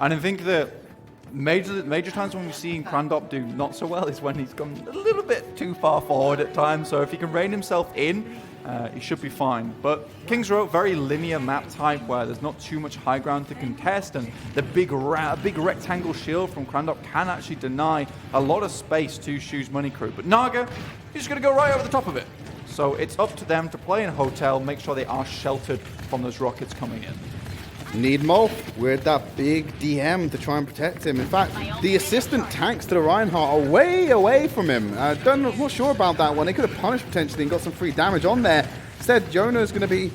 And I think that major times when we've seen Crandop do not so well is when he's gone a little bit too far forward at times. So if he can rein himself in, he should be fine. But King's Row, very linear map type where there's not too much high ground to contest, and the big rectangle shield from Crandop can actually deny a lot of space to Shu's Money Crew. But Naga, he's going to go right over the top of it. So it's up to them to play in a hotel, make sure they are sheltered from those rockets coming in. Need Molf with that big DM to try and protect him. In fact, the assistant tanks to the Reinhardt are way away from him. I'm not sure about that one. They could have punished potentially and got some free damage on there. Instead, Jonah's going to be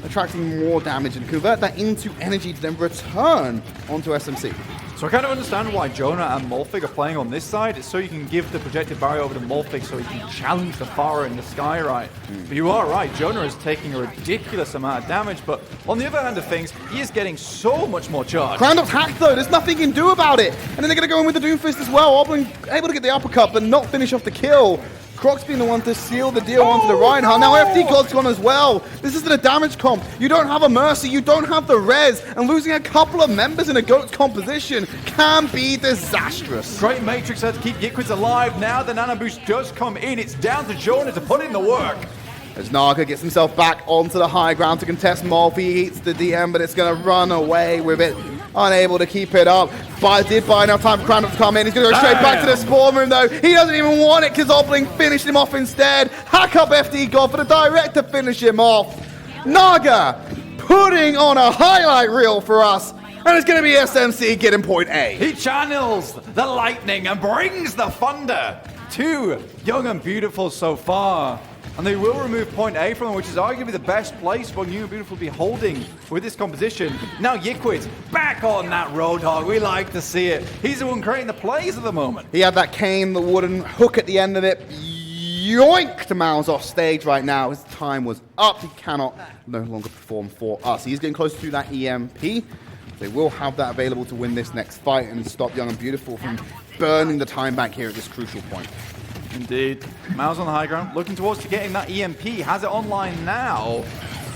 attracting more damage and convert that into energy to then return onto SMC. So I kind of understand why Jonah and Molfig are playing on this side. It's so you can give the projected barrier over to Molfig so he can challenge the Pharah in the sky, right? But you are right, Jonah is taking a ridiculous amount of damage, but on the other hand of things, he is getting so much more charge. Crandop's hacked though, there's nothing he can do about it. And then they're going to go in with the Doomfist as well. Oblin able to get the uppercut, but not finish off the kill. Croc's being the one to seal the deal onto the Reinhardt. Now FD God's gone as well. This isn't a damage comp. You don't have a Mercy, you don't have the res, and losing a couple of members in a GOAT's composition can be disastrous. Great Matrix had to keep Yiquids alive. Now the Nano Boost does come in. It's down to Jonah to put in the work. As Naga gets himself back onto the high ground to contest Molf, he eats the DM, but it's going to run away with it. Unable to keep it up. But did buy enough time for Crandop to come in. He's going to go straight back to the spawn room, though. He doesn't even want it because Obling finished him off instead. Hack up FD God for the direct to finish him off. Naga putting on a highlight reel for us. And it's going to be SMC getting point A. He channels the lightning and brings the thunder to Young and Beautiful so far. And they will remove point A from them, which is arguably the best place for Young and Beautiful to be holding with this composition. Now Yiquids back on that Roadhog. We like to see it. He's the one creating the plays at the moment. He had that cane, the wooden hook at the end of it. Yoinked Mouse off stage right now. His time was up. He cannot no longer perform for us. He's getting close to that EMP. They will have that available to win this next fight and stop Young and Beautiful from burning the time back here at this crucial point. Indeed. Mouse on the high ground, looking towards to getting that EMP. Has it online now.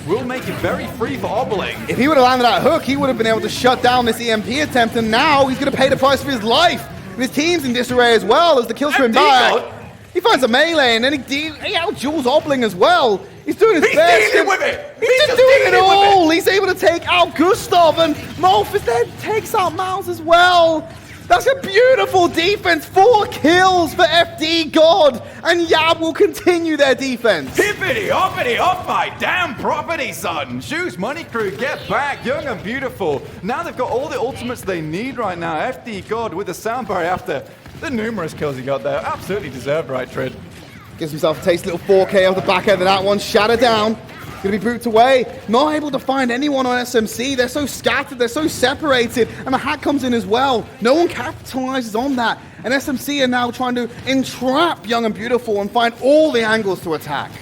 Will make it very free for Obling. If he would have landed that hook, he would have been able to shut down this EMP attempt, and now he's going to pay the price for his life. And his team's in disarray as well as the kills for him back. He finds a melee, and then he out-duels Obling as well. He's doing his best. He's dealing with it. He's just doing it all. He's able to take out Gustav, and Molf instead takes out Mouse as well. That's a beautiful defense. 4 kills for FD God. And Yab will continue their defense. Hippity hoppity hop my damn property, son. Shu's Money Crew, get back. Young and Beautiful. Now they've got all the ultimates they need right now. FD God with the sound barrier after the numerous kills he got there. Absolutely deserved, right, Tridd? Gives himself a tasty little 4K off the back end of that one. Shatter down. Going to be booped away. Not able to find anyone on SMC. They're so scattered. They're so separated. And the hack comes in as well. No one capitalizes on that. And SMC are now trying to entrap Young and Beautiful and find all the angles to attack.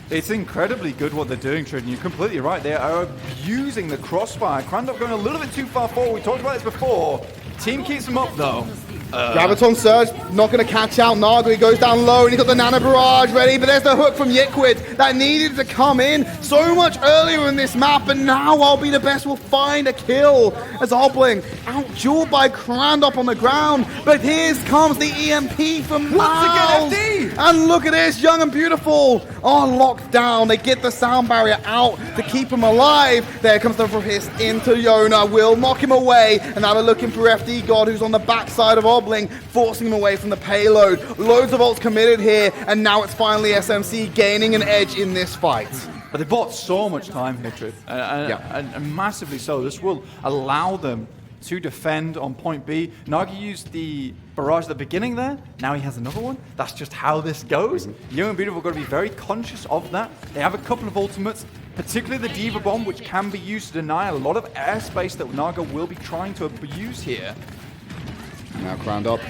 It's incredibly good what they're doing, Tridd, and you're completely right. They are abusing the crossfire. Crandop going a little bit too far forward. We talked about this before. Team keeps them up, though. Graviton Surge, not going to catch out Naga. He goes down low and he's got the Nano Barrage ready, but there's the hook from Yiquid that needed to come in so much earlier in this map, and now I'll Be The Best will find a kill as Obling out-dueled by Crandop on the ground, but here comes the EMP from Miles. And look at this, Young and Beautiful are locked down. They get the sound barrier out to keep him alive. There comes the hiss into Yona, will knock him away, and now they're looking for FD God, who's on the backside of Obling, forcing him away from the payload. Loads of ults committed here, and now it's finally SMC gaining an edge in this fight. But they bought so much time here, Tridd, and massively so. This will allow them to defend on point B. Naga used the barrage at the beginning there. Now he has another one. That's just how this goes. Young and Beautiful got to be very conscious of that. They have a couple of ultimates, particularly the Diva Bomb, which can be used to deny a lot of airspace that Naga will be trying to abuse here. Now Crandop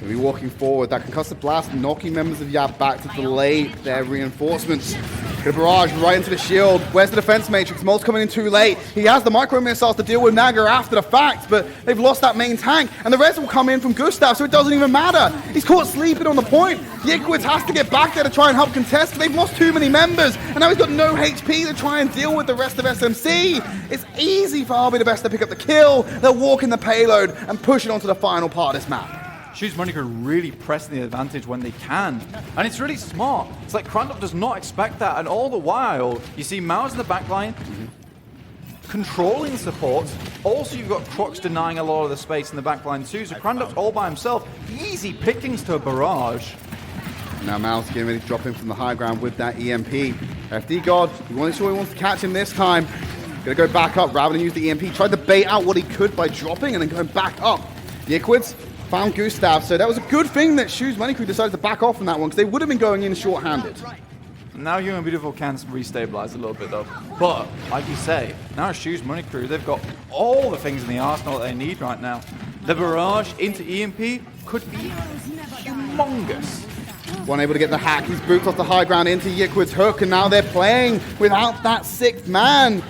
will be walking forward. That concussive blast knocking members of Yab back to delay their reinforcements. The barrage right into the shield. Where's the defense matrix? Molt's coming in too late. He has the micro missiles to deal with Naga after the fact, but they've lost that main tank, and the rest will come in from Gustav, so it doesn't even matter. He's caught sleeping on the point. Yikwitz has to get back there to try and help contest, but they've lost too many members, and now he's got no HP to try and deal with the rest of SMC. It's easy for RB the Best to pick up the kill. They'll walk in the payload and push it onto the final part of this map. Shoes Monica really pressing the advantage when they can. And it's really smart. It's like Crandop does not expect that. And all the while, you see Mouse in the backline, controlling supports. Also, you've got Crux denying a lot of the space in the backline too. So Crandop's all by himself. Easy pickings to a barrage. Now Mouse getting ready to drop in from the high ground with that EMP. FD God, he wasn't sure he wants to catch him this time. Gonna go back up rather than use the EMP. Tried to bait out what he could by dropping and then going back up. Yikwitz found Gustav, so that was a good thing that Shoes Money Crew decided to back off from that one, because they would have been going in short-handed. Now Young and Beautiful can restabilize a little bit though. But, like you say, now Shoes Money Crew, they've got all the things in the arsenal that they need right now. The barrage into EMP could be humongous. One able to get the hack, he's booped off the high ground into Yikwit's hook, and now they're playing without that sixth man.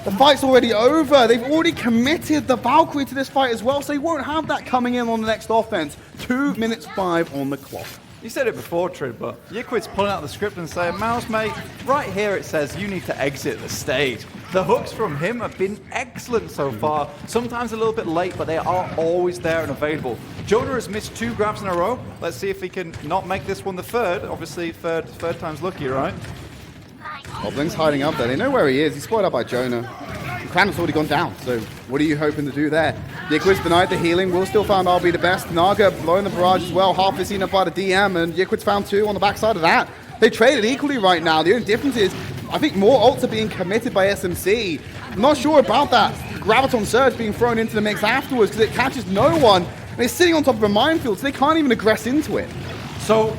The fight's already over. They've already committed the Valkyrie to this fight as well, so they won't have that coming in on the next offense. 2 minutes 5 on the clock. You said it before, Tridd, but Yikwit's pulling out the script and saying, Mouse, mate, right here it says you need to exit the stage. The hooks from him have been excellent so far. Sometimes a little bit late, but they are always there and available. Jonah has missed 2 grabs in a row. Let's see if he can not make this one the third. Obviously, third time's lucky, right? Obling's hiding up there. They know where he is. He's spotted up by Jonah. Crandall's already gone down, so what are you hoping to do there? Yikwitz denied the healing. Will still found RB the Best. Naga blowing the barrage as well. Half is seen up by the DM, and Yikwitz found 2 on the backside of that. They traded equally right now. The only difference is, I think more ults are being committed by SMC. I'm not sure about that Graviton Surge being thrown into the mix afterwards, because it catches no one, and it's sitting on top of a minefield, so they can't even aggress into it. So,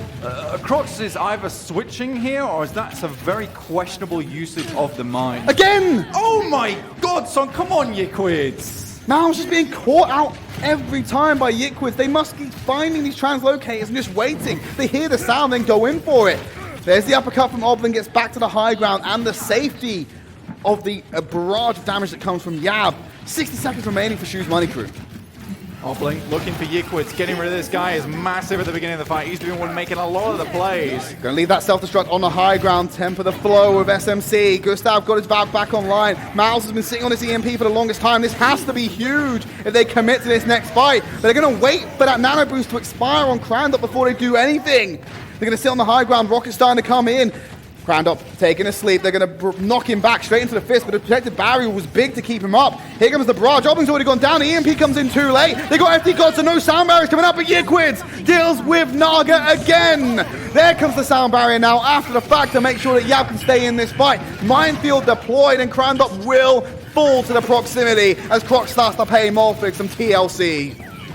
Crux is either switching here, or is that a very questionable usage of the mine? Again! Oh my god, son, come on, Yikwitz! Mouse just being caught out every time by Yikwitz. They must keep finding these translocators and just waiting. They hear the sound, then go in for it. There's the uppercut from Oblin, gets back to the high ground, and the safety of the barrage of damage that comes from Yab. 60 seconds remaining for Shoes Money Crew. Oblin looking for Yikwitz. Getting rid of this guy is massive at the beginning of the fight. He's the one making a lot of the plays. Gonna leave that self-destruct on the high ground, temper the flow of SMC. Gustav got his back online. Miles has been sitting on his EMP for the longest time. This has to be huge if they commit to this next fight. They're gonna wait for that nano boost to expire on Crandop before they do anything. They're gonna sit on the high ground. Rocket's starting to come in. Crandop taking a sleep. They're going to knock him back straight into the fist, but the protective barrier was big to keep him up. Here comes the barrage. Oblin's already gone down. The EMP comes in too late. They got FD God, so no sound barriers coming up, but Yikwitz deals with Naga again. There comes the sound barrier now after the fact to make sure that Yab can stay in this fight. Minefield deployed, and Crandop will fall to the proximity as Croc starts to pay Molfig some TLC.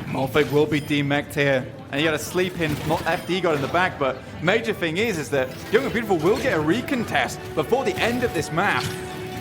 Molfig will be demeched here. And you got a sleep in, not FD got in the back, but major thing is that Young and Beautiful will get a recontest before the end of this map.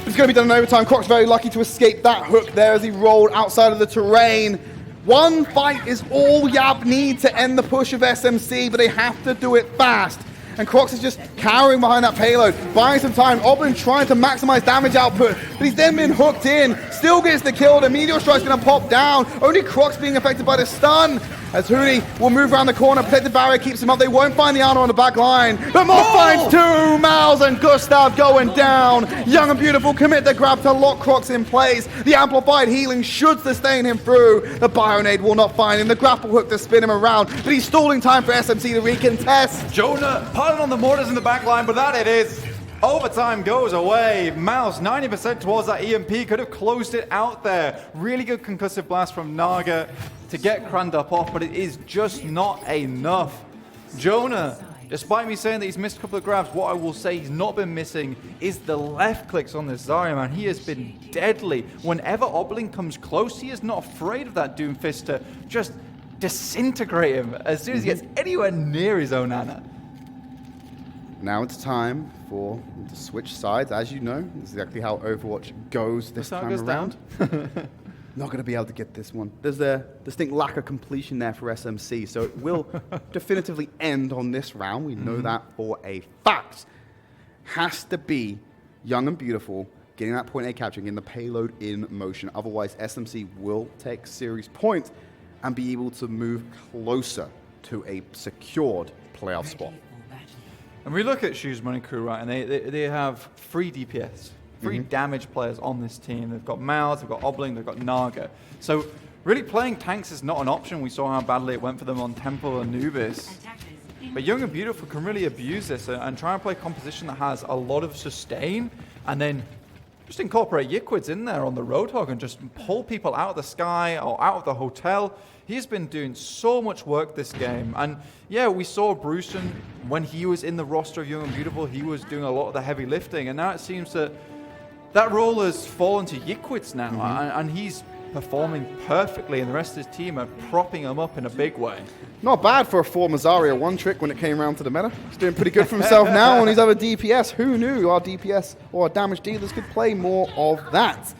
It's going to be done in overtime. Croc's very lucky to escape that hook there as he rolled outside of the terrain. One fight is all Yab need to end the push of SMC, but they have to do it fast. And Crocs is just cowering behind that payload, buying some time. Oblin trying to maximize damage output, but he's then been hooked in. Still gets the kill. The meteor strike's going to pop down. Only Crocs being affected by the stun. As Hootie will move around the corner, protective barrier keeps him up. They won't find the Arno on the back line. But Moth finds 2. Miles and Gustav going down. Young and Beautiful commit the grab to lock Crocs in place. The amplified healing should sustain him through. The Bionade will not find him. The grapple hook to spin him around, but he's stalling time for SMC to recontest. Jonah piling on the mortars in the back line, but that it is. Overtime goes away. Mouse 90% towards that EMP. Could have closed it out there. Really good concussive blast from Naga to get Crandop off, but it is just not enough. Jonah, despite me saying that he's missed a couple of grabs, what I will say he's not been missing is the left clicks on this Zarya, man. He has been deadly. Whenever Oblin comes close, he is not afraid of that Doomfist to just disintegrate him as soon as he gets anywhere near his own Ana. Now it's time for the switch sides. As you know, this is exactly how Overwatch goes this time around. Not going to be able to get this one. There's a distinct lack of completion there for SMC, so it will definitively end on this round. We know that for a fact. has to be Young and Beautiful getting that point A capture, getting the payload in motion. Otherwise, SMC will take series points and be able to move closer to a secured playoff spot. And we look at Shoes Money Crew, right, and they have 3 DPS, 3 damage players on this team. They've got Mouse, they've got Obling, they've got Naga. So really playing tanks is not an option. We saw how badly it went for them on Temple and Anubis. But Young and Beautiful can really abuse this and try and play a composition that has a lot of sustain, and then just incorporate Yiquids in there on the Roadhog and just pull people out of the sky or out of the hotel. He's been doing so much work this game. And yeah, we saw Brewston, when he was in the roster of Young and Beautiful, he was doing a lot of the heavy lifting. And now it seems that that role has fallen to Yiquids now. And he's performing perfectly, and the rest of his team are propping him up in a big way. Not bad for a former Zarya one trick when it came around to the meta. He's doing pretty good for himself now on his other DPS. Who knew our DPS or our damage dealers could play more of that?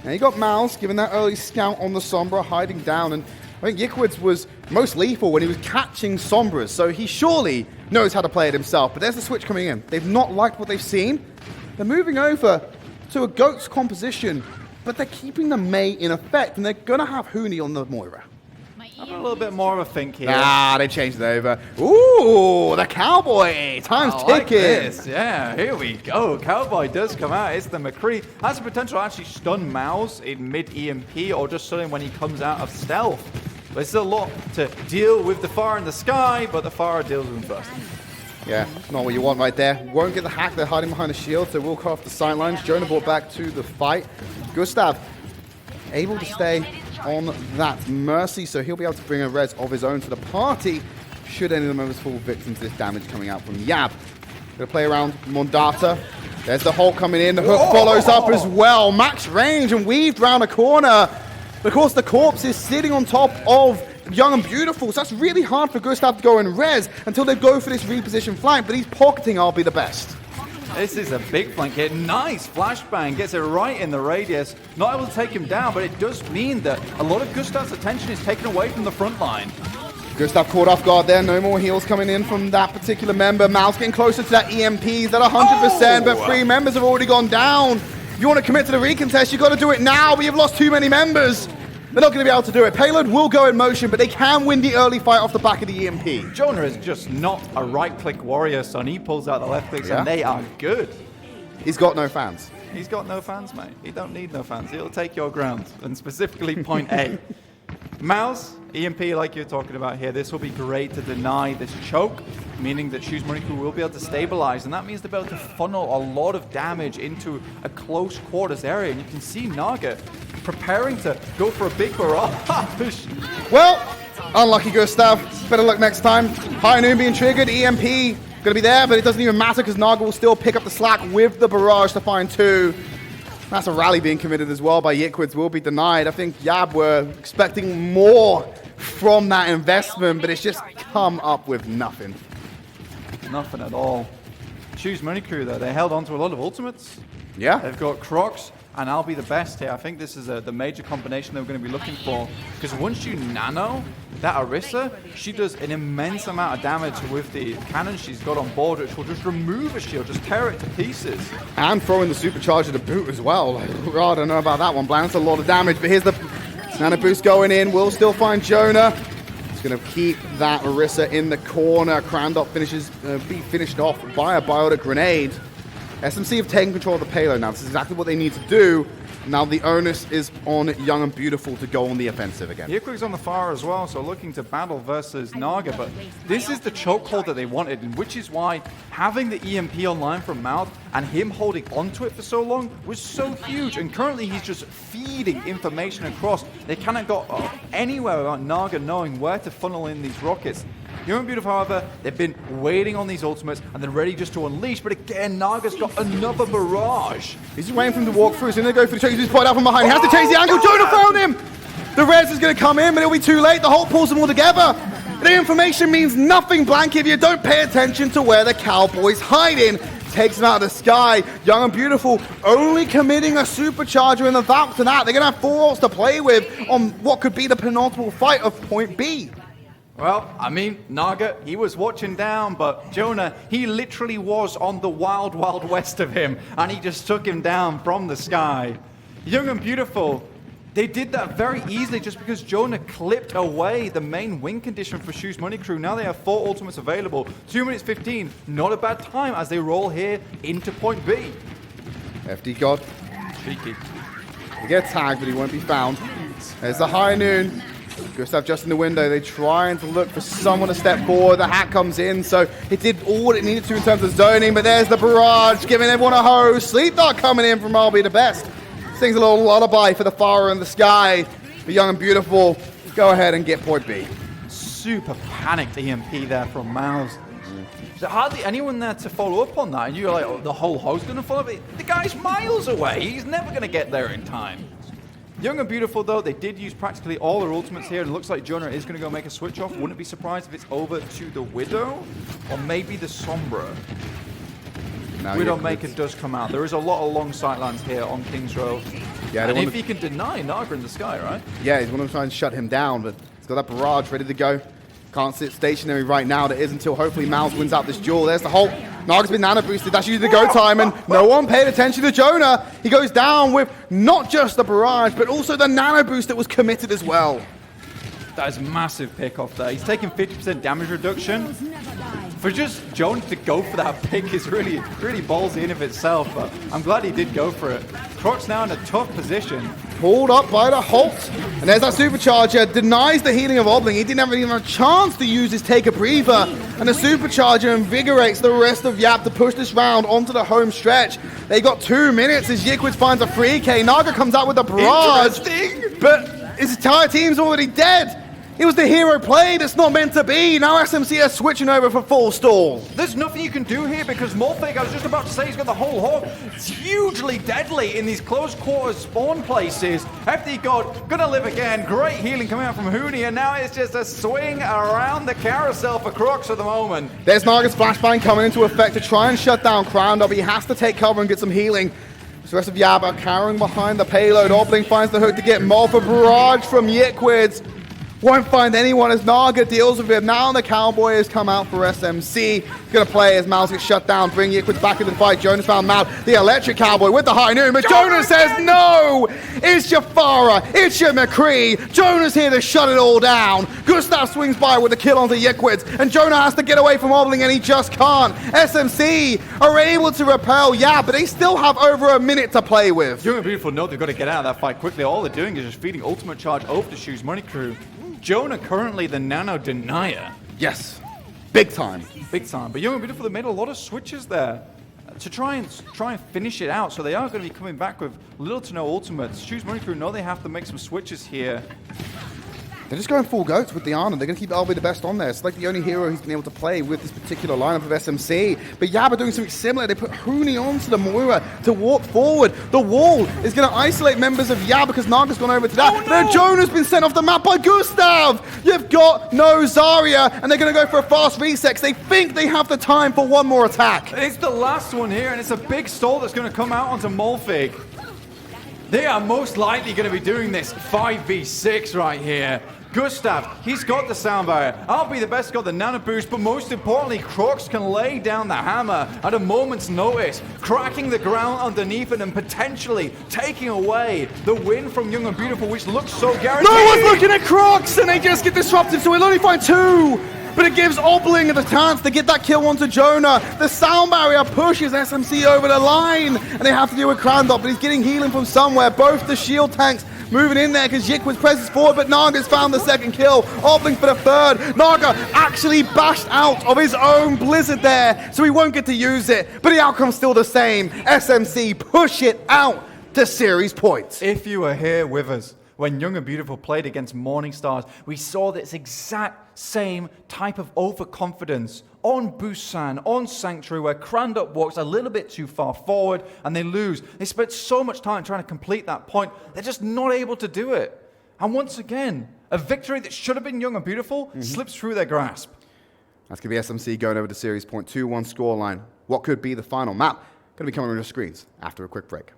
Now you got Mouse giving that early scout on the Sombra, hiding down, and I think Yiquids was most lethal when he was catching Sombras, so he surely knows how to play it himself. But there's the switch coming in. They've not liked what they've seen. They're moving over to a Goats composition, but they're keeping the Mei in effect, and they're going to have Huni on the Moira. Having a little bit more of a think here. Ah, they changed it over. Ooh, the Cowboy. Time's ticking. Like this. Yeah, here we go. Cowboy does come out. It's the McCree. Has the potential to actually stun Mouse in mid-EMP or just stun him when he comes out of stealth. But it's still a lot to deal with the fire in the sky, but the fire deals with him first. Yeah, not what you want right there. Won't get the hack. They're hiding behind the shield, so we'll cut off the sidelines. Jonah brought back to the fight. Gustav able to stay on that Mercy, so he'll be able to bring a res of his own to the party should any of the members fall victim to this damage coming out from Yab. Gonna play around Mondata. There's the Hulk coming in. The hook follows up as well. Max range and weaved round a corner. But of course, the corpse is sitting on top of Young and Beautiful, so that's really hard for Gustav to go and res until they go for this reposition flank, but he's pocketing I'll be the best. This is a big flank hit. Nice flashbang. Gets it right in the radius. Not able to take him down, but it does mean that a lot of Gustav's attention is taken away from the front line. Gustav caught off guard there. No more heals coming in from that particular member. Mouse getting closer to that EMP. He's at 100%, but 3 members have already gone down. If you want to commit to the recontest, you've got to do it now, but you've lost too many members. They're not going to be able to do it. Payload will go in motion, but they can win the early fight off the back of the EMP. Jonah is just not a right-click warrior, son. He pulls out the left clicks, and they are good. He's got no fans. He's got no fans, mate. He don't need no fans. He'll take your ground, and specifically point A. Mouse, EMP like you're talking about here, this will be great to deny this choke, meaning that Shoes Money Crew will be able to stabilize, and that means they'll be able to funnel a lot of damage into a close quarters area, and you can see Naga preparing to go for a big barrage. Well, unlucky Gustav. Better luck next time. High Noon being triggered, EMP going to be there, but it doesn't even matter because Naga will still pick up the slack with the barrage to find 2. That's a rally being committed as well by Yiquids, will be denied. I think Yab were expecting more from that investment, but it's just come up with nothing. Nothing at all. Shoes Money Crew, though, they held on to a lot of ultimates. Yeah. They've got Crocs, and I'll be the best here. I think this is the major combination they were going to be looking for. Because once you nano that Orisa, she does an immense amount of damage with the cannon she's got on board, which will just remove a shield, just tear it to pieces. And throwing the supercharger to boot as well. Oh, I don't know about that one, Blank. That's a lot of damage, but here's the nano boost going in. We'll still find Jonah. He's going to keep that Orisa in the corner. Crandop be finished off by a biotic grenade. SMC have taken control of the payload now. This is exactly what they need to do. Now the onus is on Young and Beautiful to go on the offensive again. Yiquids on the far as well, so looking to battle versus Naga, but this is the chokehold that they wanted, and which is why having the EMP online from Mouth and him holding onto it for so long was so huge, and currently he's just feeding information across. They cannot go anywhere without Naga knowing where to funnel in these rockets. Young and Beautiful, however, they've been waiting on these ultimates and they're ready just to unleash, but again, Naga's got another barrage. He's just waiting for him to walk through. He's going to go for the chase. He's pointed out from behind. He has to change the angle. Jonah found him! The res is going to come in, but it'll be too late. The Hulk pulls them all together. The information means nothing, Blank, if you don't pay attention to where the Cowboy's hiding. Takes him out of the sky. Young and Beautiful only committing a supercharger in the back to that. They're going to have 4 ults to play with on what could be the penultimate fight of point B. Well, I mean, Naga, he was watching down, but Jonah, he literally was on the wild, wild west of him, and he just took him down from the sky. Young and Beautiful, they did that very easily just because Jonah clipped away the main win condition for Shoes Money Crew. Now they have 4 ultimates available. 2 minutes 15, not a bad time as they roll here into point B. FD God. Cheeky. They get tagged, but he won't be found. There's the high noon. Gustav just in the window. They're trying to look for someone to step forward. The hack comes in, so it did all it needed to in terms of zoning, but there's the barrage, giving everyone a hose. Sleep Dart coming in from I'll Be the Best. Sings a little lullaby for the fire in the sky. But Young and Beautiful, go ahead and get point B. Super panicked EMP there from Mouse. There's hardly anyone there to follow up on that, and you're like, oh, the whole host going to follow up? The guy's miles away. He's never going to get there in time. Young and Beautiful, though, they did use practically all their ultimates here, and it looks like Jonah is going to go make a switch off. Wouldn't be surprised if it's over to the Widow, or maybe the Sombra. Widowmaker does come out. There is a lot of long sightlines here on King's Row. Yeah, and if he can deny Naga in the sky, right? Yeah, he's going to try and shut him down, but he's got that barrage ready to go. Can't sit stationary right now. That is until hopefully Mouse wins out this duel. There's the Hulk. Naga's been nano boosted. That's usually the go time, and no one paid attention to Jonah. He goes down with not just the barrage, but also the nano boost that was committed as well. That is massive pick off there. He's taking 50% damage reduction. For just Jonah to go for that pick is really ballsy in of itself, but I'm glad he did go for it. Croc's now in a tough position. Pulled up by the Holt, and there's that supercharger, denies the healing of Obling. He didn't have even a chance to use his take a breather, and the supercharger invigorates the rest of Yap to push this round onto the home stretch. They got 2 minutes as Yikwitz finds a 3K. Naga comes out with a barrage, but his entire team's already dead. It was the hero play that's not meant to be. Now SMC are switching over for full stall. There's nothing you can do here because Morphig, I was just about to say, he's got the whole hog. It's hugely deadly in these close quarters spawn places. FD God, gonna live again. Great healing coming out from Huni, and now it's just a swing around the carousel for Crocs at the moment. There's Naga's flashbang coming into effect to try and shut down Crown, but he has to take cover and get some healing. The rest of Yab are carrying behind the payload. Obling finds the hook to get Molfa barrage from Yikwitz. Won't find anyone as Naga deals with him. Now the Cowboy has come out for SMC. Gonna play as Mouse gets shut down. Bring Yikwitz back into the fight. Jonas found Mal, the electric Cowboy with the high noon. But Jonas says no! It's your Farah. It's your McCree. Jonas here to shut it all down. Gustav swings by with the kill onto Yikwitz. And Jonah has to get away from Obling and he just can't. SMC are able to repel, yeah, but they still have over a minute to play with. Young and Beautiful know they've got to get out of that fight quickly. All they're doing is just feeding ultimate charge over to Shoes Money Crew. Jonah currently the nano denier. Yes, big time. Big time. But Young and Beautiful, they made a lot of switches there to try and finish it out. So they are going to be coming back with little to no ultimates. Shoes Money Crew know they have to make some switches here. They're just going full goats with the Arna. They're going to keep I'll Be the Best on there. It's like the only hero he's been able to play with this particular lineup of SMC. But Yab are doing something similar. They put Huni onto the Moira to walk forward. The wall is going to isolate members of Yab because Naga's gone over to that. Oh, no! Then Jonah's been sent off the map by Gustav. You've got no Zarya, and they're going to go for a fast reset. They think they have the time for one more attack. It's the last one here, and it's a big stall that's going to come out onto Molfig. They are most likely going to be doing this 5v6 right here. Gustav, he's got the sound barrier. I'll Be the Best got the nano boost, but most importantly, Crocs can lay down the hammer at a moment's notice, cracking the ground underneath it and potentially taking away the win from Young and Beautiful, which looks so guaranteed. No one's looking at Crocs, and they just get disrupted, so we'll only find 2. But it gives Obling the chance to get that kill onto Jonah. The sound barrier pushes SMC over the line, and they have to deal with Crandop, but he's getting healing from somewhere. Both the shield tanks moving in there because Yikwitz presses forward, but Naga's found the second kill. Obling for the third. Naga actually bashed out of his own blizzard there, so he won't get to use it. But the outcome's still the same. SMC push it out to series points. If you were here with us when Young and Beautiful played against Morning Stars, we saw this exact same type of overconfidence on Busan, on Sanctuary, where Crandop walks a little bit too far forward and they lose. They spent so much time trying to complete that point. They're just not able to do it. And once again, a victory that should have been Young and Beautiful slips through their grasp. That's going to be SMC going over to series point 2-1 scoreline. What could be the final map? Going to be coming on your screens after a quick break.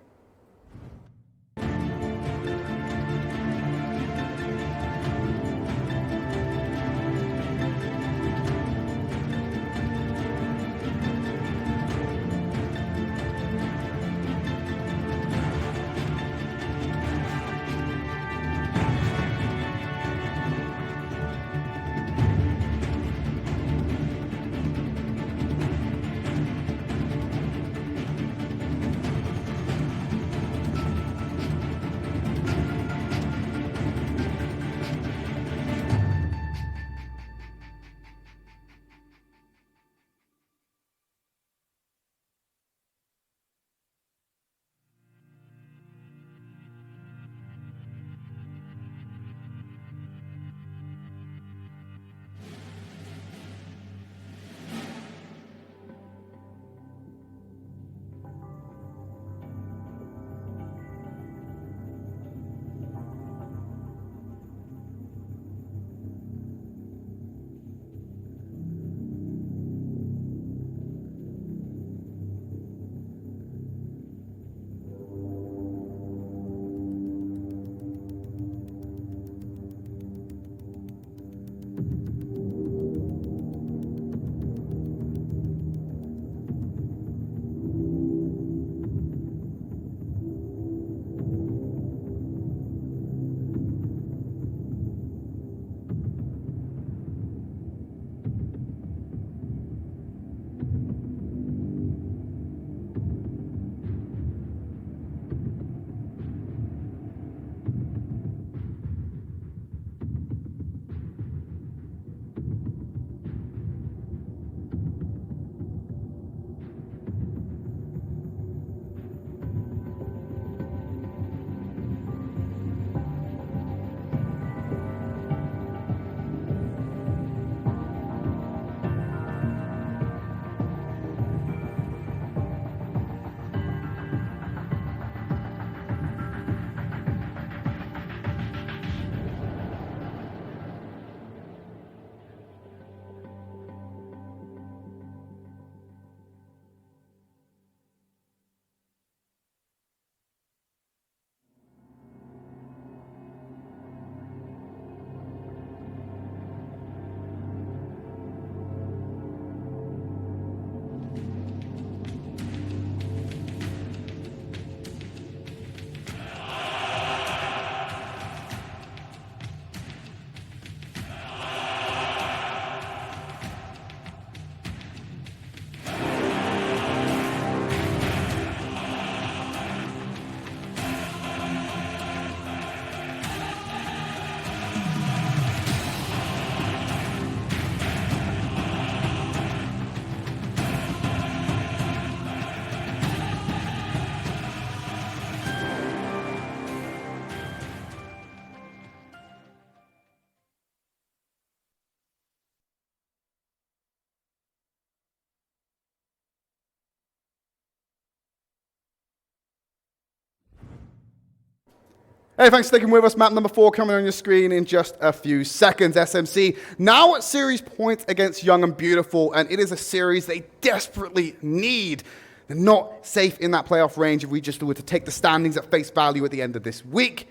Hey, thanks for sticking with us. Map number 4 coming on your screen in just a few seconds. SMC now at series points against Young and Beautiful, and it is a series they desperately need. They're not safe in that playoff range if we just were to take the standings at face value at the end of this week.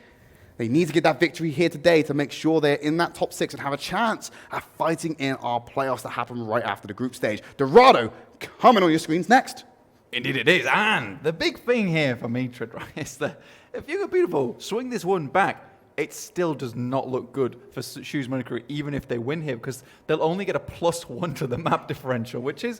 They need to get that victory here today to make sure they're in that top 6 and have a chance at fighting in our playoffs that happen right after the group stage. Dorado coming on your screens next. Indeed it is, and the big thing here for me, Tridd, right, is that if Young and Beautiful swing this one back, it still does not look good for Shoes Money Crew, even if they win here, because they'll only get a +1 to the map differential, which is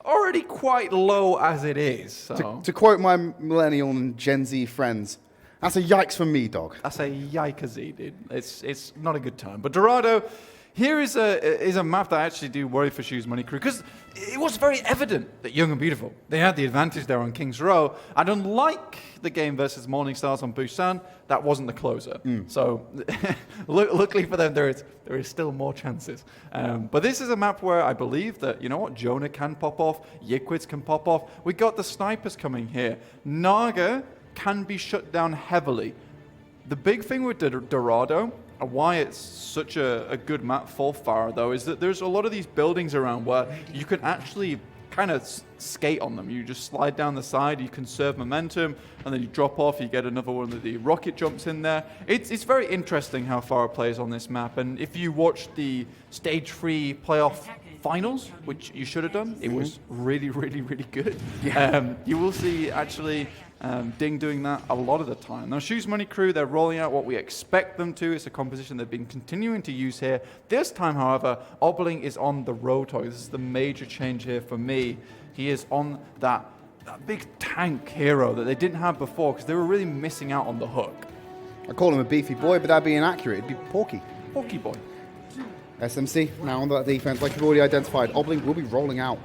already quite low as it is. So. To quote my millennial and Gen Z friends, that's a yikes for me, dog. That's a yikes, dude. It's not a good time. But Dorado, here is a map that I actually do worry for Shoes Money Crew, because it was very evident that Young and Beautiful, they had the advantage there on King's Row, and unlike the game versus Morning Stars on Busan, that wasn't the closer. So luckily for them, there is still more chances. But this is a map where I believe that, you know what, Jonah can pop off, Yiquids can pop off. We got the snipers coming here. Naga can be shut down heavily. The big thing with Dorado, and why it's such a good map for Farah, though, is that there's a lot of these buildings around where you can actually kind of skate on them. You just slide down the side, you conserve momentum, and then you drop off, you get another one of the rocket jumps in there. It's very interesting how Farah plays on this map, and if you watch the Stage 3 playoff finals, which you should have done, it was really, really, really good. Yeah. You will see, actually, Ding doing that a lot of the time. Now, Shoes Money Crew, they're rolling out what we expect them to. It's a composition they've been continuing to use here. This time, however, Obling is on the Rotor. This is the major change here for me. He is on that big tank hero that they didn't have before, because they were really missing out on the hook. I call him a beefy boy, but that'd be inaccurate. It'd be Porky. Porky boy. SMC now on that defense, like you've already identified. Obling will be rolling out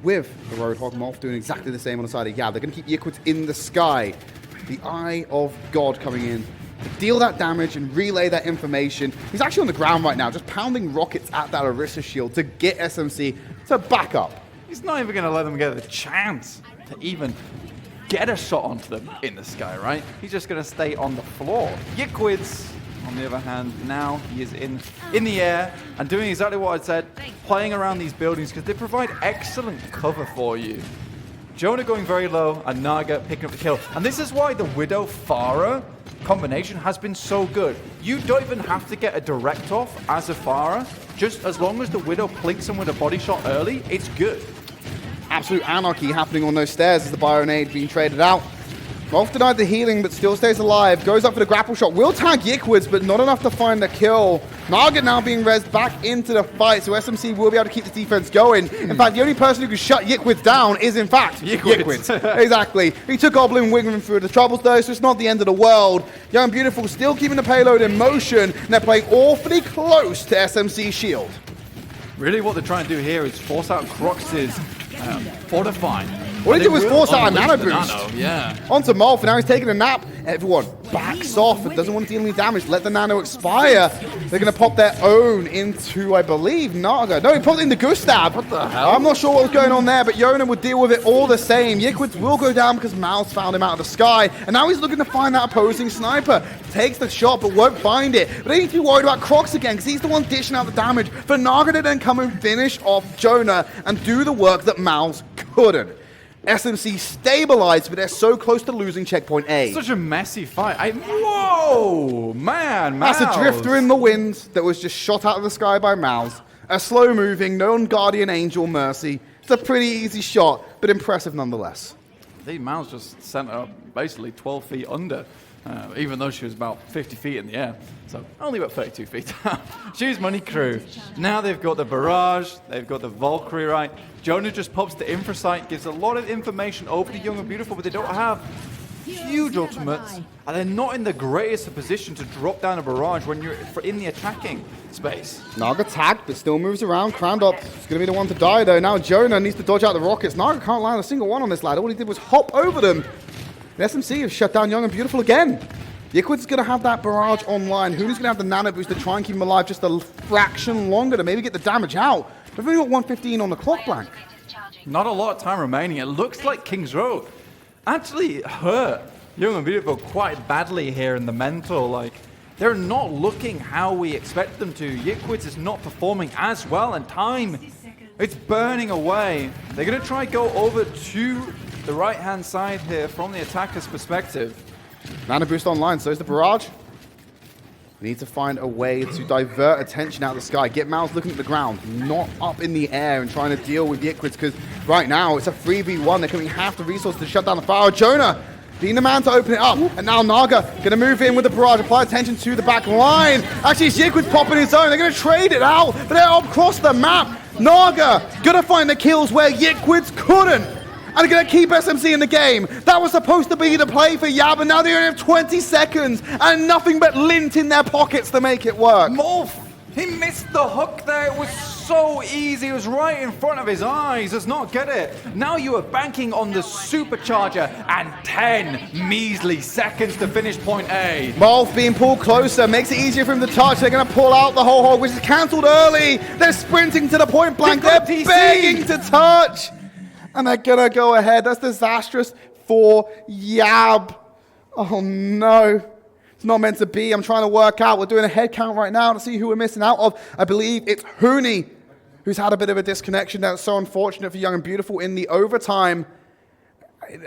with the Roadhog. Morph doing exactly the same on the side of Yab. They're going to keep Yiquids in the sky. The Eye of God coming in to deal that damage and relay that information. He's actually on the ground right now, just pounding rockets at that Orisa shield to get SMC to back up. He's not even going to let them get a chance to even get a shot onto them in the sky, right? He's just going to stay on the floor. Yiquids, on the other hand, now he is in the air and doing exactly what I said, playing around these buildings, because they provide excellent cover for you. Jonah going very low and Naga picking up the kill. And this is why the Widow Farah combination has been so good. You don't even have to get a direct off as a Farah. Just as long as the Widow plinks him with a body shot early, it's good. Absolute anarchy happening on those stairs as the Bionade being traded out. Rolf denied the healing, but still stays alive. Goes up for the grapple shot. Will tag Yiquids, but not enough to find the kill. Naga now being rezzed back into the fight, so SMC will be able to keep the defense going. In fact, the only person who can shut Yiquids down is, in fact, Yiquids. Exactly. He took Oblin, wiggling through the troubles, though, so it's not the end of the world. Young and Beautiful still keeping the payload in motion, and they're playing awfully close to SMC's shield. Really, what they're trying to do here is force out Crox's fortifying. What he did was force out a nano boost onto Molf, and now he's taking a nap. Everyone backs off and doesn't want to deal any damage. Let the nano expire. They're going to pop their own into, I believe, Naga. No, he popped it into Gustav. What the hell? I'm not sure what was going on there, but Yona would deal with it all the same. Yiquids will go down because Mouse found him out of the sky, and now he's looking to find that opposing sniper. Takes the shot, but won't find it. But they need to be worried about Crocs again, because he's the one dishing out the damage for Naga to then come and finish off Jonah and do the work that Mouse couldn't. SMC stabilized, but they're so close to losing checkpoint A. Such a messy fight. Whoa, man, Mouse. That's a drifter in the wind that was just shot out of the sky by Mouse. A slow-moving, non-guardian angel Mercy. It's a pretty easy shot, but impressive nonetheless. The Mouse just sent her basically 12 feet under, even though she was about 50 feet in the air. So only about 32 feet down. Shoes Money Crew. Now they've got the Barrage, they've got the Valkyrie, right? Jonah just pops the Infrasight, gives a lot of information over to Young and Beautiful, but they don't have huge ultimates, and they're not in the greatest position to drop down a Barrage when you're in the attacking space. Naga tagged, but still moves around. Crandop is going to be the one to die, though. Now Jonah needs to dodge out the rockets. Naga can't land a single one on this lad. All he did was hop over them. The SMC have shut down Young and Beautiful again. Yiquid's going to have that Barrage online. Hooney's going to have the Nano Boost to try and keep him alive just a fraction longer to maybe get the damage out. We've only got 115 on the clock, Blank. Not a lot of time remaining. It looks like King's Road actually hurt Young and Beautiful quite badly here in the mental. Like, they're not looking how we expect them to. Yikwitz is not performing as well, and time, it's burning away. They're going to try go over to the right-hand side here from the attacker's perspective. Nano boost online, so is the barrage. We need to find a way to divert attention out of the sky. Get Mouse looking at the ground, not up in the air and trying to deal with Yikwitz, because right now it's a 3v1. They're coming half the resources to shut down the fire. Jonah being the man to open it up. And now Naga going to move in with the barrage, apply attention to the back line. Actually, it's Yikwitz popping his own. They're going to trade it out, but they're up across the map. Naga going to find the kills where Yikwitz couldn't. And going to keep SMC in the game. That was supposed to be the play for Yab, and now they only have 20 seconds and nothing but lint in their pockets to make it work. Morph, he missed the hook there. It was so easy. It was right in front of his eyes. Does not get it. Now you are banking on the supercharger and 10 measly seconds to finish point A. Morph being pulled closer makes it easier for him to touch. They're going to pull out the whole hog, which is cancelled early. They're sprinting to the point blank. They're begging to touch. And they're going to go ahead. That's disastrous for Yab. Oh, no. It's not meant to be. I'm trying to work out. We're doing a head count right now to see who we're missing out of. I believe it's Hooney, who's had a bit of a disconnection. That's so unfortunate for Young and Beautiful in the overtime.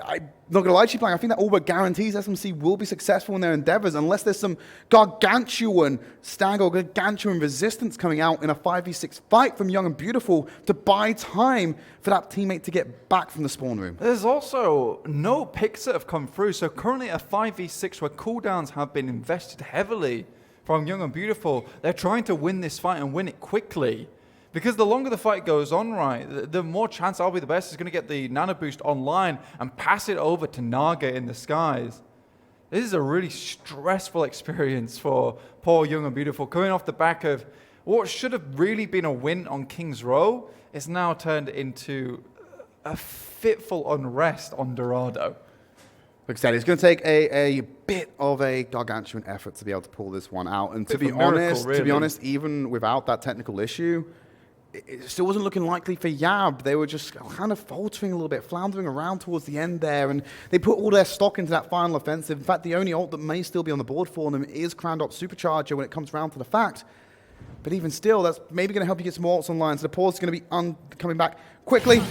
I'm not going to lie to you, Blank. I think that all but guarantees SMC will be successful in their endeavors unless there's some gargantuan stagger or gargantuan resistance coming out in a 5v6 fight from Young and Beautiful to buy time for that teammate to get back from the spawn room. There's also no picks that have come through, so currently a 5v6 where cooldowns have been invested heavily from Young and Beautiful. They're trying to win this fight and win it quickly. Because the longer the fight goes on, right, the more chance I'll be the best is going to get the nano boost online and pass it over to Naga in the skies. This is a really stressful experience for poor Young and Beautiful. Coming off the back of what should have really been a win on King's Row, it's now turned into a fitful unrest on Dorado. Like I said, it's going to take a bit of a gargantuan effort to be able to pull this one out. And to be honest, even without that technical issue, it still wasn't looking likely for Yab. They were just kind of faltering a little bit, floundering around towards the end there, and they put all their stock into that final offensive. In fact, the only ult that may still be on the board for them is Crowned Up Supercharger when it comes around to the fact. But even still, that's maybe going to help you get some more ults online. So the pause is going to be coming back quickly.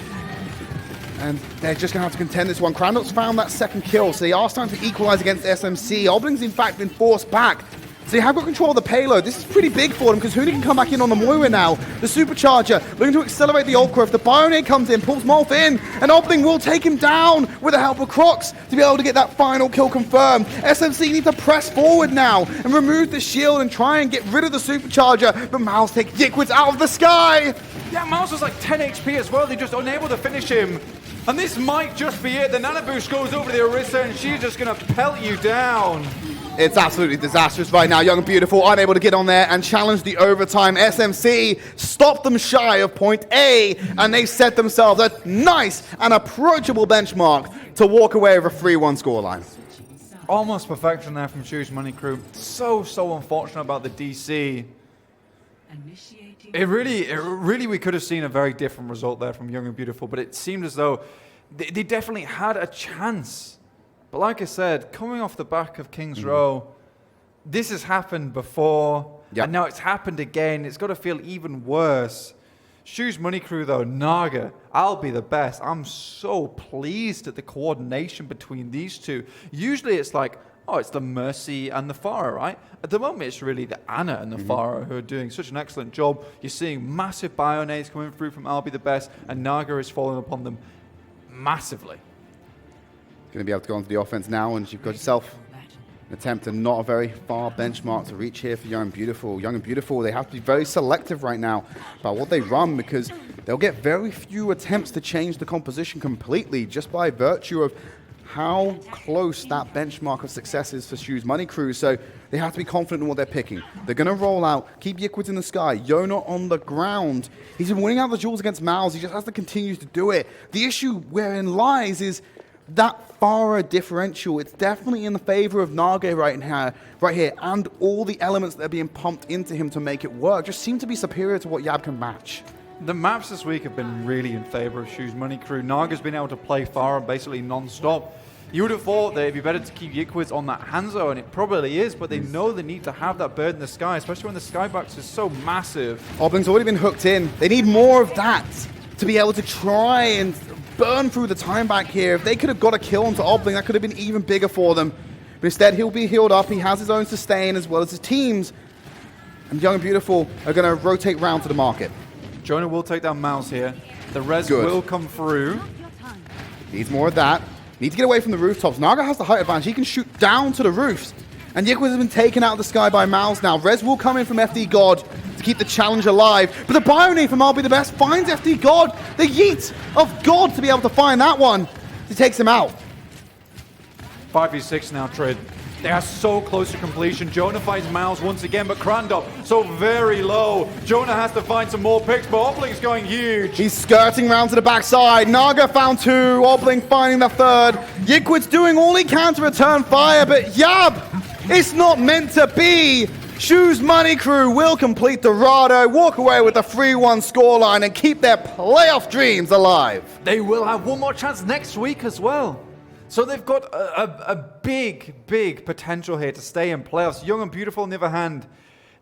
And they're just going to have to contend this one. Crowned Up's found that second kill, so they are starting to equalize against SMC. Obling's, in fact, been forced back. So they have got control of the payload. This is pretty big for them because Hooney can come back in on the Moira now. The Supercharger looking to accelerate the ult curve. The Bionade comes in, pulls Molf in, and Obling will take him down with the help of Crocs to be able to get that final kill confirmed. SMC need to press forward now and remove the shield and try and get rid of the Supercharger, but Mouse takes Yikwitz out of the sky. Yeah, Mouse was like 10 HP as well. They're just unable to finish him. And this might just be it. The Nano Boost goes over to the Orisa and she's just going to pelt you down. It's absolutely disastrous right now. Young and Beautiful unable to get on there and challenge the overtime. SMC stopped them shy of point A, and they set themselves a nice and approachable benchmark to walk away with a 3-1 scoreline. Almost perfection there from Shoes Money Crew. So unfortunate about the DC. It really, we could have seen a very different result there from Young and Beautiful, but it seemed as though they definitely had a chance. But like I said, coming off the back of King's Row, this has happened before, and now it's happened again. It's got to feel even worse. Shoes Money Crew, though, Naga, I'll be the best. I'm so pleased at the coordination between these two. Usually it's like, oh, it's the Mercy and the Farah, right? At the moment, it's really the Anna and the Farah who are doing such an excellent job. You're seeing massive Bionades coming through from I'll be the best, and Naga is falling upon them massively. Going to be able to go onto the offense now, and you've got yourself an attempt and not a very far benchmark to reach here for Young and Beautiful. Young and Beautiful, they have to be very selective right now about what they run because they'll get very few attempts to change the composition completely just by virtue of how close that benchmark of success is for Shoes Money Crew. So they have to be confident in what they're picking. They're going to roll out, keep Yikwitz in the sky, Yona on the ground. He's been winning out the duels against Miles. He just has to continue to do it. The issue wherein lies is that Farah differential. It's definitely in the favor of Nage right here, and all the elements that are being pumped into him to make it work just seem to be superior to what Yab can match. The maps this week have been really in favor of Shoes Money Crew. Naga's been able to play Farah basically non-stop. You would have thought that it'd be better to keep Yikwitz on that Hanzo, and it probably is, but they know they need to have that bird in the sky, especially when the skybox is so massive. Obling's already been hooked in. They need more of that to be able to try and burn through the time back here. If they could have got a kill onto Obling, that could have been even bigger for them. But instead, he'll be healed up. He has his own sustain as well as his team's. And Young and Beautiful are going to rotate round to the market. Jonah will take down Mouse here. The res Good. will come through. Needs more of that. Needs to get away from the rooftops. Naga has the height advantage. He can shoot down to the roofs. And Yikwitz has been taken out of the sky by Mouse now. Res will come in from FD God to keep the challenge alive. But the Biony from I'll Be The Best finds FD God. The yeet of God to be able to find that one. He takes him out. 5v6 now, Tridd. They are so close to completion. Jonah finds Mouse once again, but Crandop so very low. Jonah has to find some more picks, but Obling's going huge. He's skirting round to the backside. Naga found 2. Obling finding the 3rd. Yikwitz doing all he can to return fire, but Yab, it's not meant to be. Shoes Money Crew will complete the Rado, walk away with a 3-1 scoreline, and keep their playoff dreams alive. They will have one more chance next week as well. So they've got a big, big potential here to stay in playoffs. Young and Beautiful, on the other hand,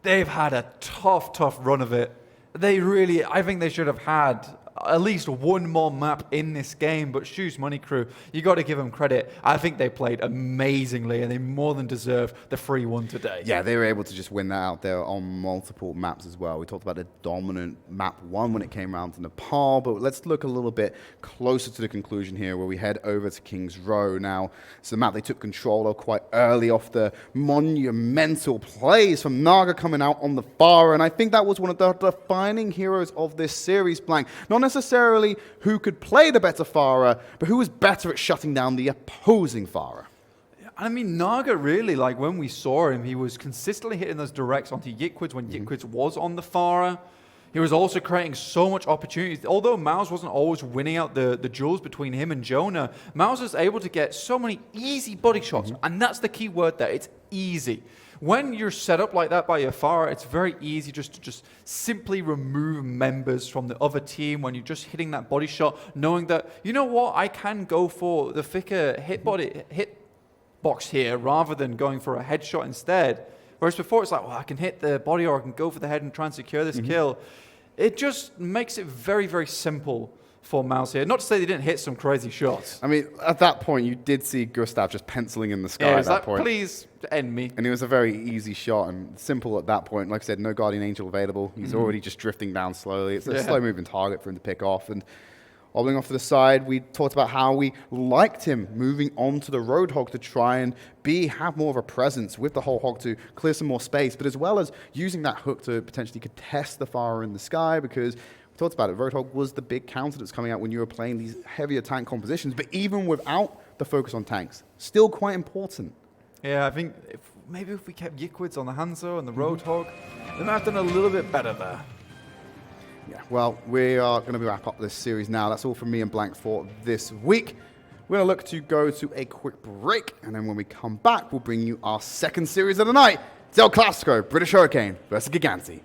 they've had a tough run of it. I think they should have had at least one more map in this game, but Shoes Money Crew, you got to give them credit. I think they played amazingly, and they more than deserve the 3-1 today. Yeah, they were able to just win that out there on multiple maps as well. We talked about the dominant map 1 when it came around to Nepal, but let's look a little bit closer to the conclusion here, where we head over to King's Row. Now, it's a map they took control of quite early off the monumental plays from Naga coming out on the far, and I think that was one of the defining heroes of this series, Blank. Not necessarily who could play the better Pharah, but who was better at shutting down the opposing Pharah. I mean, Naga really, like when we saw him, he was consistently hitting those directs onto Yikwitz when Yikwitz was on the Pharah. He was also creating so much opportunities. Although Mouse wasn't always winning out the duels between him and Jonah, Mouse was able to get so many easy body shots, and that's the key word there, it's easy. When you're set up like that by your Pharah, it's very easy just to simply remove members from the other team when you're just hitting that body shot, knowing that, you know what, I can go for the thicker hit box here rather than going for a headshot instead. Whereas before it's like, well, I can hit the body or I can go for the head and try and secure this kill. It just makes it very, very simple for Mouse here. Not to say they didn't hit some crazy shots. I mean, at that point, you did see Gustav just penciling in the sky at that point. Please end me. And it was a very easy shot and simple at that point. Like I said, no Guardian Angel available. He's already just drifting down slowly. It's a slow-moving target for him to pick off. And Obling off to the side, we talked about how we liked him moving on to the Roadhog to try and have more of a presence with the whole hog to clear some more space, but as well as using that hook to potentially contest the Pharah in the sky, because we talked about it, Roadhog was the big counter that's coming out when you were playing these heavier tank compositions, but even without the focus on tanks, still quite important. Yeah, I think maybe if we kept Yikwitz on the Hanzo and the Roadhog, they might have done a little bit better there. Yeah, well, we are going to wrap up this series now. That's all from me and Blank for this week. We're going to look to go to a quick break, and then when we come back, we'll bring you our second series of the night. It's El Clasico, British Hurricane versus Giganti.